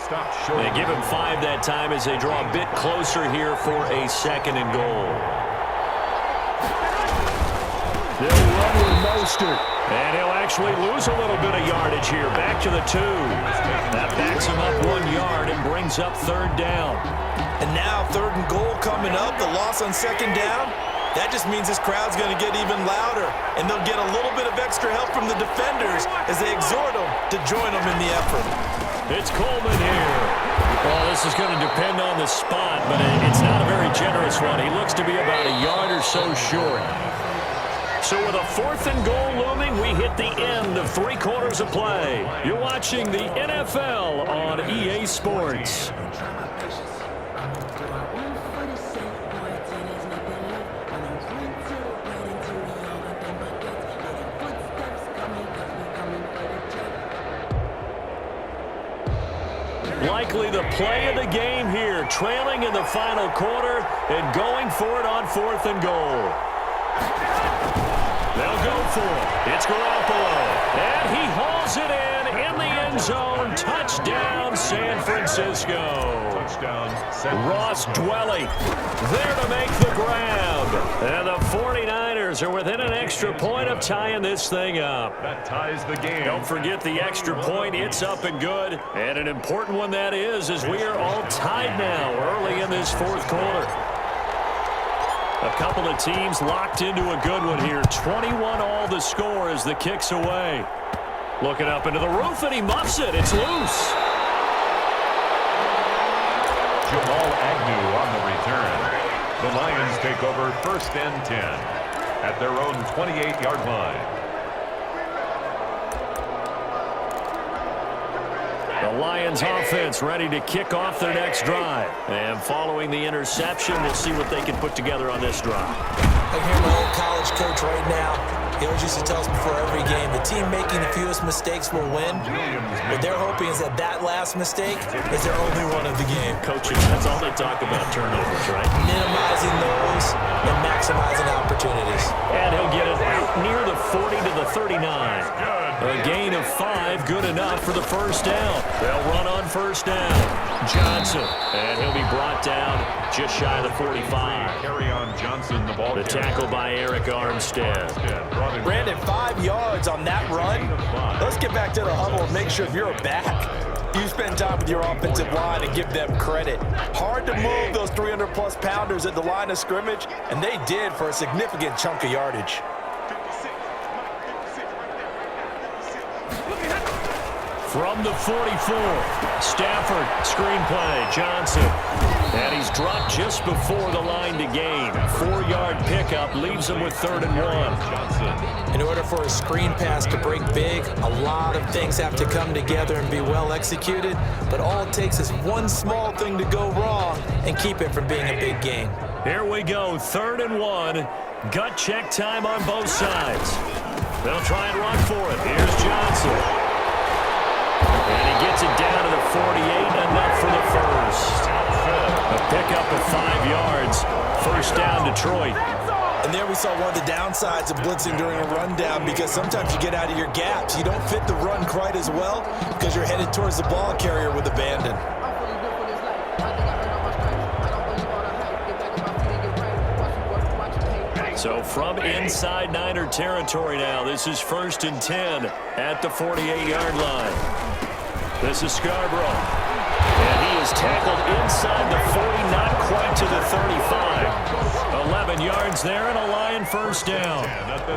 They give him 5 that time as they draw a bit closer here for a 2nd and goal. They'll run with Mostert. And he'll actually lose a little bit of yardage here. Back to the 2. That backs him up 1 yard and brings up 3rd down. And now 3rd and goal coming up. The loss on 2nd down. That just means this crowd's going to get even louder. And they'll get a little bit of extra help from the defenders as they exhort them to join them in the effort. It's Coleman here. Well, this is going to depend on the spot, but it's not a very generous one. He looks to be about a yard or so short. So with a 4th and goal looming, we hit the end of 3 quarters of play. You're watching the NFL on EA Sports. Likely the play of the game here, trailing in the final quarter and going for it on 4th and goal. They'll go for it. It's Garoppolo. And he hauls it in the end zone. Touchdown, San Francisco. Touchdown, Ross Dwelly there to make the grab. And the 49ers are within an extra point of tying this thing up. That ties the game. Don't forget the extra point. It's up and good. And an important one that is, as we are all tied now early in this 4th quarter. A couple of teams locked into a good one here. 21 all the score as the kick's away. Looking up into the roof, and he muffs it. It's loose. Jamal Agnew on the return. The Lions take over 1st and 10 at their own 28-yard line. The Lions offense ready to kick off their next drive. And following the interception, we'll see what they can put together on this drive. I hear my old college coach right now. He always used to tell us before every game, the team making the fewest mistakes will win. What they're hoping is that last mistake is their only one of the game. Coaches, that's all they talk about, turnovers, right? Minimizing those and maximizing opportunities. And he'll get it out near the 40 to the 39. A gain of 5, good enough for the 1st down. They'll run on 1st down. Johnson, and he'll be brought down just shy of the 45. Carry on Johnson, the ball. The tackle by Eric Armstead. Brandon, 5 yards on that run. Let's get back to the huddle and make sure you're back. You spend time with your offensive line and give them credit. Hard to move those 300-plus pounders at the line of scrimmage, and they did for a significant chunk of yardage. From the 44, Stafford, screenplay, Johnson. And he's dropped just before the line to gain. 4-yard pickup leaves him with 3rd and 1. In order for a screen pass to break big, a lot of things have to come together and be well executed. But all it takes is one small thing to go wrong and keep it from being a big gain. Here we go, 3rd and 1. Gut check time on both sides. They'll try and run for it. Here's Johnson. And he gets it down to the 48, enough for the 1st. A pickup of 5 yards. 1st down, Detroit. And there we saw one of the downsides of blitzing during a rundown, because sometimes you get out of your gaps. You don't fit the run quite as well because you're headed towards the ball carrier with abandon. So from inside Niner territory now, this is 1st and 10 at the 48-yard line. This is Scarborough. And he is tackled inside the 40, not quite to the 35. 11 yards there and a Lion 1st down.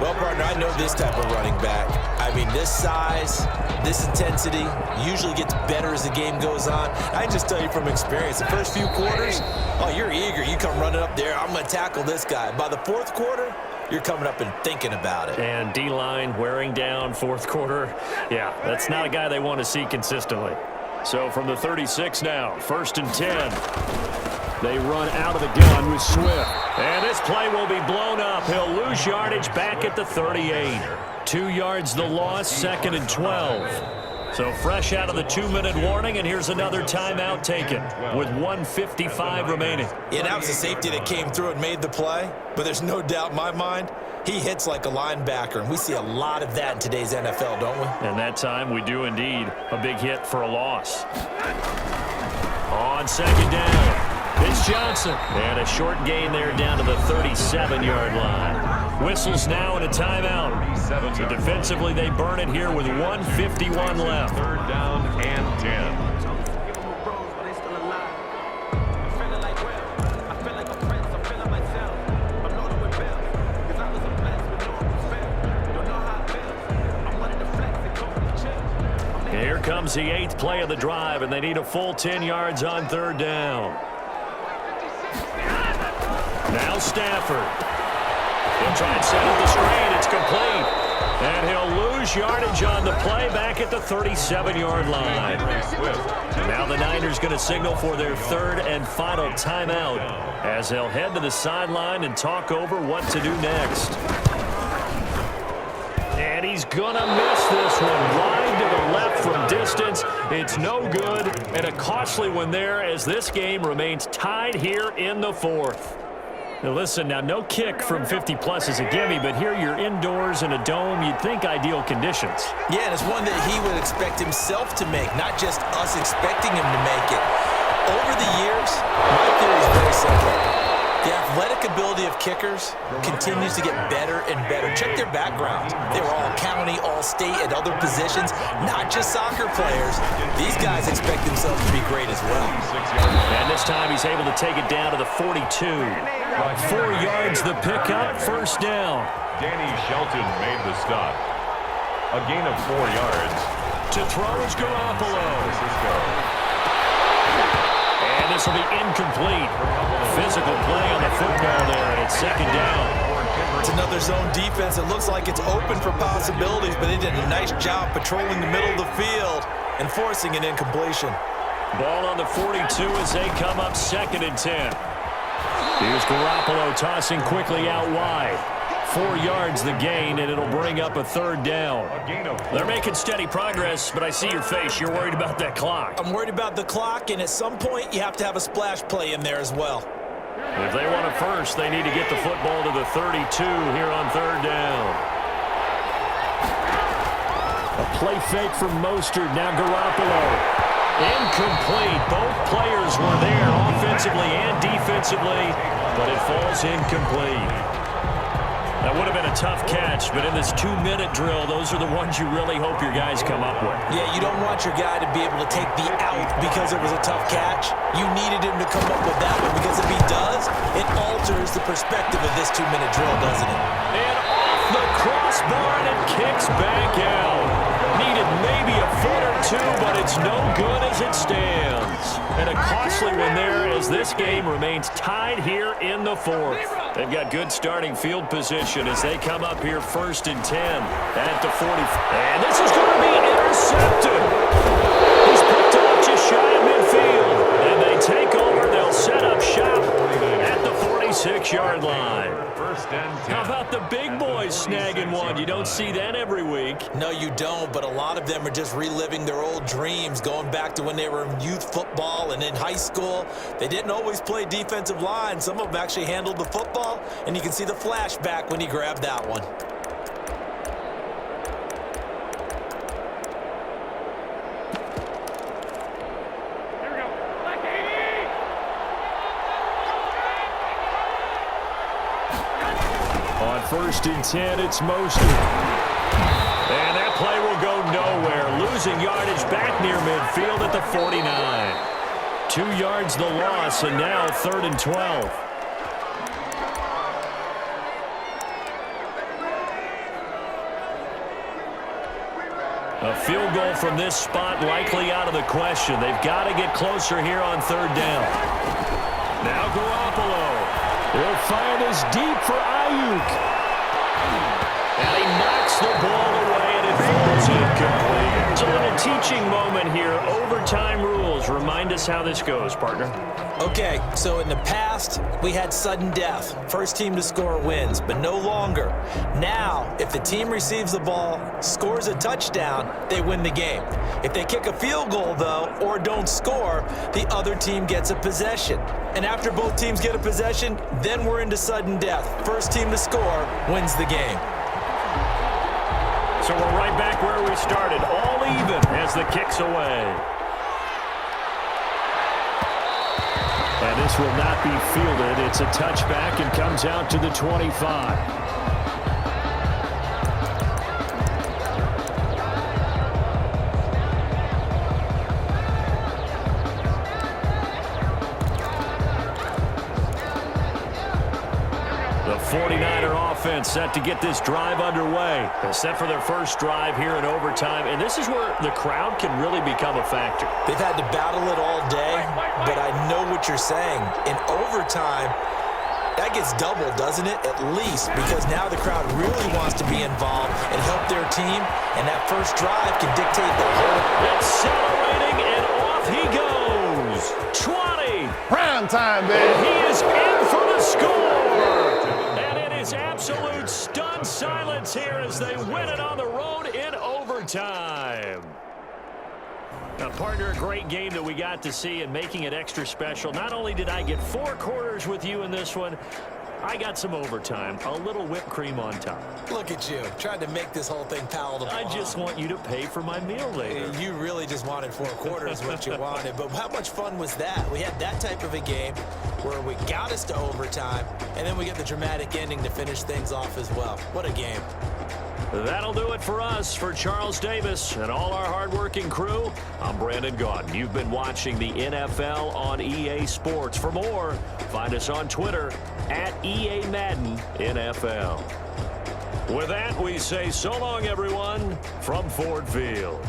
Well, partner, I know this type of running back. I mean, this size, this intensity usually gets better as the game goes on. I can just tell you from experience, the first few quarters, oh, you're eager. You come running up there, I'm going to tackle this guy. By the 4th quarter, you're coming up and thinking about it. And D-line wearing down 4th quarter. Yeah, that's not a guy they want to see consistently. So from the 36 now, 1st and 10. They run out of the gun with Swift. And this play will be blown up. He'll lose yardage back at the 38. 2 yards the loss, 2nd and 12. So fresh out of the 2-minute warning, and here's another timeout taken with 1:55 remaining. Yeah, that was the safety that came through and made the play, but there's no doubt in my mind He hits like a linebacker, and we see a lot of that in today's NFL, don't we? And that time we do indeed. A big hit for a loss. On second down, it's Johnson. And a short gain there down to the 37-yard line. Whistles now and a timeout. So defensively, they burn it here with 1:51 left. Third down and 10. Here comes the 8th play of the drive, and they need a full 10 yards on third down. Now Stafford. He'll try and set up the screen. It's complete. And he'll lose yardage on the play back at the 37-yard line. Now the Niners going to signal for their third and final timeout as they'll head to the sideline and talk over what to do next. And he's going to miss this one. Line to the left from distance. It's no good. And a costly one there as this game remains tied here in the fourth. Now listen, now no kick from 50-plus is a gimme, but here you're indoors in a dome. You'd think ideal conditions. Yeah, and it's one that he would expect himself to make, not just us expecting him to make it. Over the years, my theory is very simple. The athletic ability of kickers continues to get better and better. Check their backgrounds. They were all county, all state, at other positions, not just soccer players. These guys expect themselves to be great as well. And this time he's able to take it down to the 42. 4 yards the pickup, first down. Danny Shelton made the stop. A gain of 4 yards. To throw is Garoppolo. And this will be incomplete. Physical play on the football there, and it's second down. It's another zone defense. It looks like it's open for possibilities, but they did a nice job patrolling the middle of the field and forcing an incompletion. Ball on the 42 as they come up second and 10. Here's Garoppolo tossing quickly out wide. 4 yards the gain, and it'll bring up a third down. They're making steady progress, but I see your face. You're worried about that clock. I'm worried about the clock, and at some point you have to have a splash play in there as well. If they want it first, they need to get the football to the 32 here on third down. A play fake from Mostert. Now Garoppolo. Incomplete. Both players were there offensively and defensively, but it falls incomplete. That would have been a tough catch, but in this 2-minute drill, those are the ones you really hope your guys come up with. Yeah, you don't want your guy to be able to take the out because it was a tough catch. You needed him to come up with that one, because if he does, it alters the perspective of this 2-minute drill, doesn't it? And off the crossbar, and it kicks back out. Needed maybe a foot or two, but it's no good as it stands. And a costly one there as this game remains tied here in the fourth. They've got good starting field position as they come up here first and 10 at the 40. And this is going to be intercepted. He's picked up just shy of midfield. And they take over. They'll set up shop at the 46-yard line. First and 10. How about the big boys snagging one? You don't see that every week. No, you don't, but a lot of them are just reliving their old dreams, going back to when they were in youth football and in high school. They didn't always play defensive line. Some of them actually handled the football, and you can see the flashback when he grabbed that one. First and 10, it's Mostert. And that play will go nowhere. Losing yardage back near midfield at the 49. 2 yards the loss, and now third and 12. A field goal from this spot likely out of the question. They've got to get closer here on third down. Now Garoppolo. He'll fire this deep for Ayuk. And he knocks the ball away, and it falls incomplete. It's a little teaching moment here. Overtime rules. Remind us how this goes, partner. Okay, so in the past, we had sudden death. First team to score wins, but no longer. Now, if the team receives the ball, scores a touchdown, they win the game. If they kick a field goal, though, or don't score, the other team gets a possession. And after both teams get a possession, then we're into sudden death. First team to score wins the game. So we're right back where we started, all even as the kick's away. And this will not be fielded. It's a touchback and comes out to the 25. The 49er offense set to get this drive underway. They're set for their first drive here in overtime, and this is where the crowd can really become a factor. They've had to battle it all day, but I know what you're saying. In overtime, that gets doubled, doesn't it? At least, because now the crowd really wants to be involved and help their team, and that first drive can dictate the whole. Accelerating, and off he goes. 20. Prime time, baby. And he is in for the score. Absolute stunned silence here as they win it on the road in overtime. Now, partner, a great game that we got to see, and making it extra special. Not only did I get 4 quarters with you in this one, I got some overtime, a little whipped cream on top. Look at you, trying to make this whole thing palatable. I just want you to pay for my meal later. You really just wanted 4 quarters what you wanted, but how much fun was that? We had that type of a game where we got us to overtime, and then we get the dramatic ending to finish things off as well. What a game. That'll do it for us. For Charles Davis and all our hardworking crew, I'm Brandon Gaudin. You've been watching the NFL on EA Sports. For more, find us on Twitter at EA Madden NFL. With that, we say so long, everyone, from Ford Field.